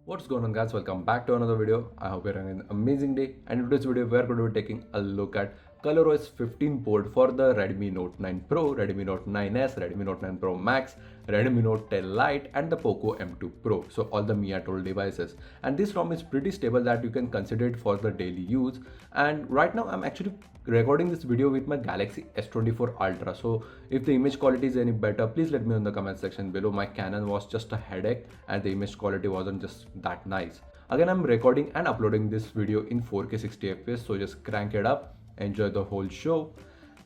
What's going on, guys? Welcome back to another video. I hope you're having an amazing day, and in today's video we are going to be taking a look at ColorOS 15 port for the Redmi Note 9 Pro, Redmi Note 9s, Redmi Note 9 Pro Max, Redmi Note 10 Lite and the Poco M2 Pro. So all the Miatoll devices, and this ROM is pretty stable that you can consider it for the daily use. And right now I'm actually recording this video with my Galaxy S24 Ultra. So if the image quality is any better, please let me know in the comment section below. My Canon was just a headache and the image quality wasn't just that nice. Again, I'm recording and uploading this video in 4K 60 fps, so just crank it up, enjoy the whole show.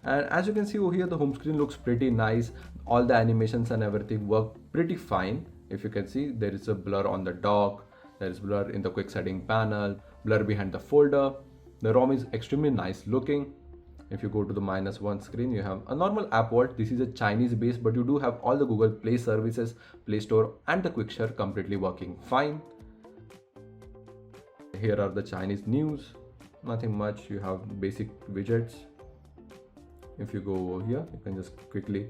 And as you can see over here, the home screen looks pretty nice. All the animations and everything work pretty fine. If you can see, there is a blur on the dock, there is blur in the quick setting panel, blur behind the folder. The ROM is extremely nice looking. If you go to the -1 screen, you have a normal app vault. This is a Chinese base, but you do have all the Google Play services, Play Store and the quick share completely working fine. Here are the Chinese news. Nothing much. You have basic widgets. If you go over here, you can just quickly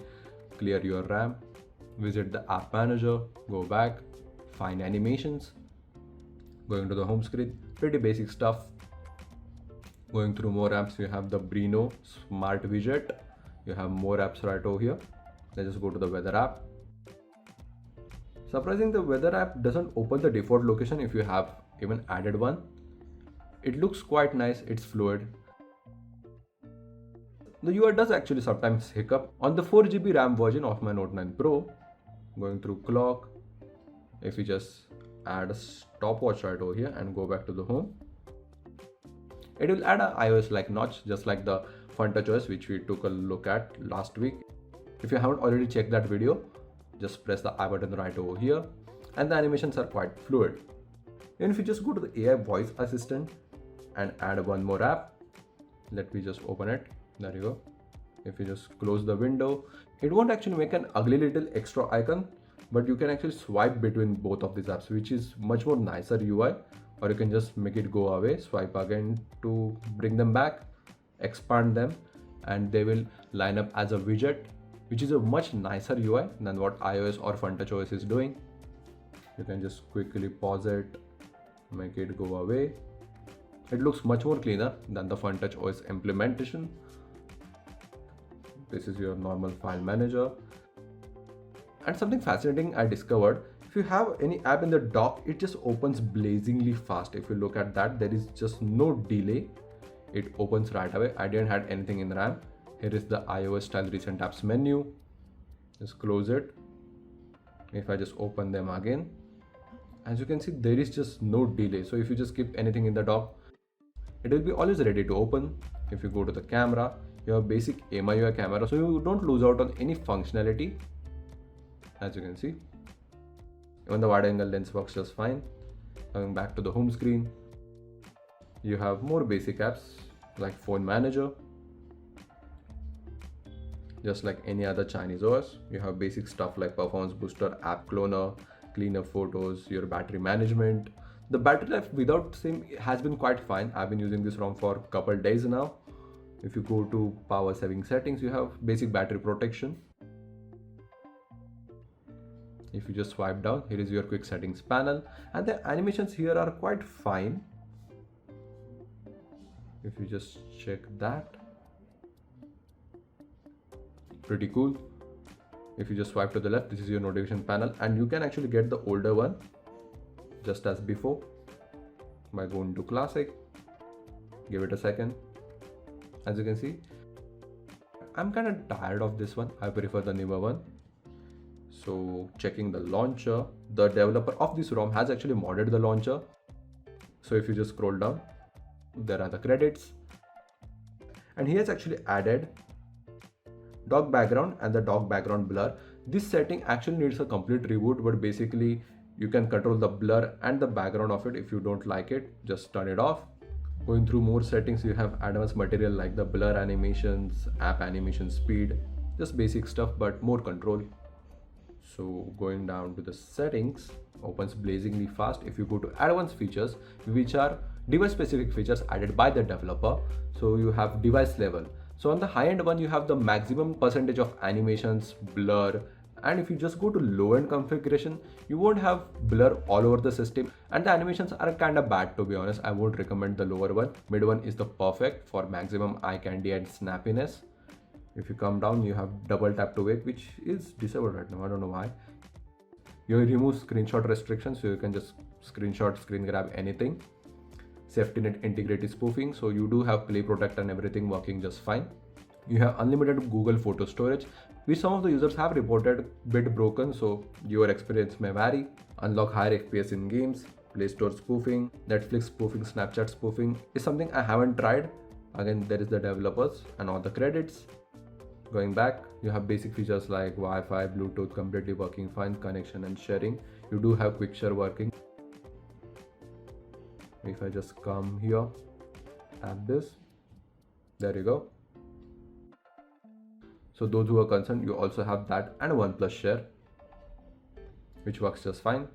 clear your RAM, visit the app manager, go back, find animations, going to the home screen, pretty basic stuff. Going through more apps, you have the Brino smart widget. You have more apps right over here. Let's just go to the weather app. Surprising, the weather app doesn't open the default location if you have even added one. It looks quite nice, it's fluid. The UI does actually sometimes hiccup. On the 4GB RAM version of my Note 9 Pro, going through clock, if you just add a stopwatch right over here and go back to the home, it will add a iOS like notch, just like the FunTouchOS which we took a look at last week. If you haven't already checked that video, just press the I button right over here, and the animations are quite fluid. And if you just go to the AI voice assistant and add one more app, let me just open it. There you go. If you just close the window, it won't actually make an ugly little extra icon, but you can actually swipe between both of these apps, which is much more nicer UI. Or you can just make it go away, swipe again to bring them back, expand them, and they will line up as a widget, which is a much nicer UI than what iOS or FunTouchOS is doing. You can just quickly pause it, make it go away. It looks much more cleaner than the FunTouchOS implementation. This is your normal file manager. And something fascinating I discovered, if you have any app in the dock, it just opens blazingly fast. If you look at that, there is just no delay. It opens right away. I didn't have anything in RAM. Here is the iOS style recent apps menu. Just close it. If I just open them again, as you can see, there is just no delay. So if you just keep anything in the dock, it will be always ready to open. If you go to the camera, you have basic MIUI camera, so you don't lose out on any functionality. As you can see, even the wide angle lens works just fine. Coming back to the home screen, you have more basic apps like phone manager. Just like any other Chinese OS, you have basic stuff like performance booster, app cloner, cleaner photos, your battery management. The battery life without SIM has been quite fine. I've been using this ROM for a couple days now. If you go to power saving settings, you have basic battery protection. If you just swipe down, here is your quick settings panel, and the animations here are quite fine. If you just check that, pretty cool. If you just swipe to the left, this is your notification panel, and you can actually get the older one just as before by going to classic. Give it a second. As you can see, I'm kind of tired of this one. I prefer the newer one. So checking the launcher, the developer of this ROM has actually modded the launcher. So if you just scroll down, there are the credits, and he has actually added dock background and the dock background blur. This setting actually needs a complete reboot, but basically you can control the blur and the background of it. If you don't like it, just turn it off. Going through more settings, you have advanced material like the blur animations, app animation speed, just basic stuff but more control. So going down to the settings, opens blazingly fast. If you go to advanced features, which are device specific features added by the developer, so you have device level. So on the high end one, you have the maximum percentage of animations, blur And if you just go to low end configuration, you won't have blur all over the system, and the animations are kind of bad, to be honest. I would recommend the lower one. Mid one is the perfect for maximum eye candy and snappiness. If you come down, you have double tap to wake, which is disabled right now, I don't know why. You remove screenshot restrictions, so you can just screenshot, screen grab anything. Safety net integrity spoofing, so you do have play protect and everything working just fine. You have unlimited Google photo storage, which some of the users have reported bit broken, so your experience may vary. Unlock higher FPS in games. Play Store spoofing, Netflix spoofing, Snapchat spoofing is something I haven't tried. Again, there is the developers and all the credits. Going back, you have basic features like Wi-Fi, Bluetooth completely working fine, connection and sharing. You do have quick share working. If I just come here, tap this, there you go. So those who are concerned, you also have that and Oneplus share, which works just fine.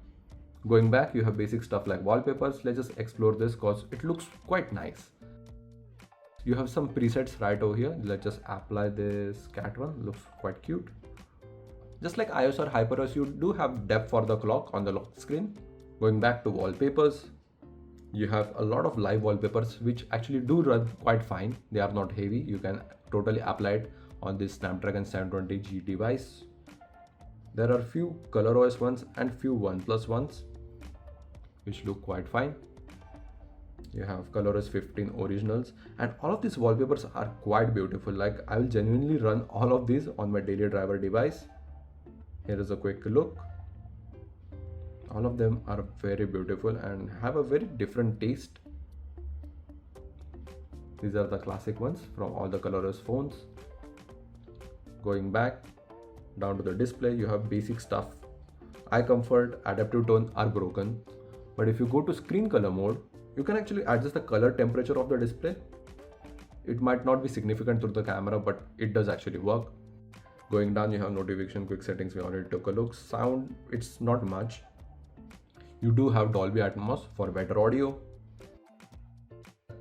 Going back, you have basic stuff like wallpapers. Let's just explore this because it looks quite nice. You have some presets right over here. Let's just apply this cat one, looks quite cute. Just like iOS or HyperOS, you do have depth for the clock on the lock screen. Going back to wallpapers, you have a lot of live wallpapers which actually do run quite fine. They are not heavy. You can totally apply it on this Snapdragon 720G device. There are few ColorOS ones and few Oneplus ones which look quite fine. You have ColorOS 15 originals, and all of these wallpapers are quite beautiful. Like, I will genuinely run all of these on my daily driver device. Here is a quick look. All of them are very beautiful and have a very different taste. These are the classic ones from all the ColorOS phones. Going back down to the display, you have basic stuff. Eye comfort, adaptive tone are broken, but if you go to screen color mode, you can actually adjust the color temperature of the display. It might not be significant through the camera, but it does actually work. Going down, you have notification, quick settings, we already took a look. Sound, it's not much. You do have Dolby Atmos for better audio.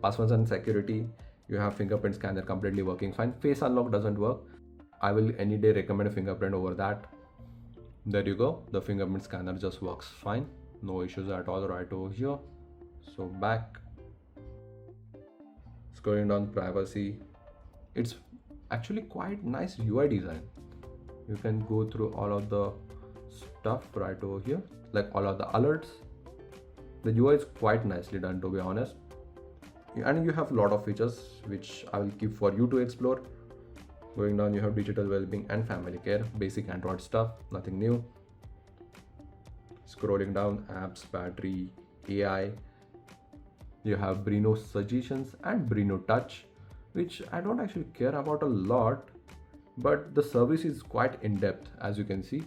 Passwords and security, you have fingerprint scanner completely working fine. Face unlock doesn't work. I will any day recommend a fingerprint over that. There you go, the fingerprint scanner just works fine. No issues at all right over here. So back, scrolling down, privacy, it's actually quite nice UI design. You can go through all of the stuff right over here, like all of the alerts. The UI is quite nicely done, to be honest, and you have a lot of features which I will keep for you to explore. Going down, you have digital well-being and family care, basic Android stuff, nothing new. Scrolling down, apps, battery, AI. You have Brino suggestions and Brino touch, which I don't actually care about a lot, but the service is quite in-depth, as you can see.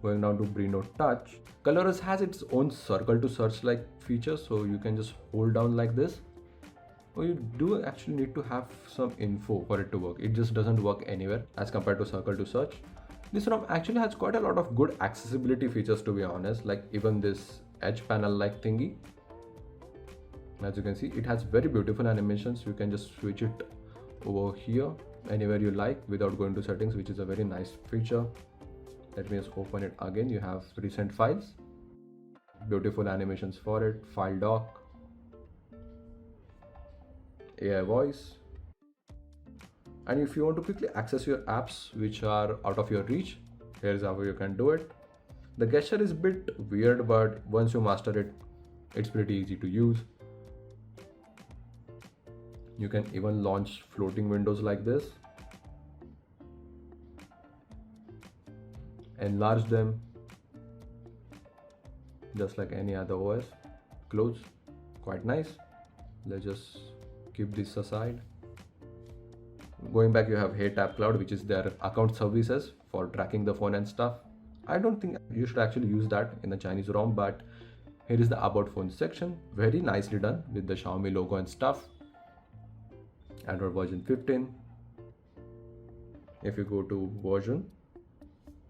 Going down to Brino touch, ColorOS has its own circle to search like feature, so you can just hold down like this. Or you do actually need to have some info for it to work. It just doesn't work anywhere as compared to circle to search. This ROM actually has quite a lot of good accessibility features, to be honest, like even this edge panel like thingy. As you can see, it has very beautiful animations. You can just switch it over here anywhere you like without going to settings, which is a very nice feature. Let me just open it again. You have recent files, beautiful animations for it, file dock, AI voice. And if you want to quickly access your apps which are out of your reach, here's how you can do it. The gesture is a bit weird, but once you master it, it's pretty easy to use. You can even launch floating windows like this, enlarge them just like any other OS, close, quite nice. Let's just keep this aside. Going back, you have Hey Tap Cloud, which is their account services for tracking the phone and stuff. I don't think you should actually use that in the Chinese ROM, but here is the About Phone section, very nicely done with the Xiaomi logo and stuff. Android version 15. If you go to version,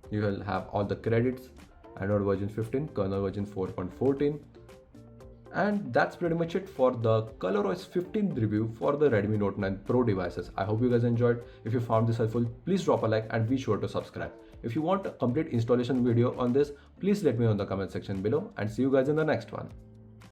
you will have all the credits. Android version 15, kernel version 4.14, And that's pretty much it for the ColorOS 15 review for the Redmi Note 9 Pro devices. I hope you guys enjoyed. If you found this helpful, please drop a like and be sure to subscribe. If you want a complete installation video on this, please let me know in the comment section below, and see you guys in the next one.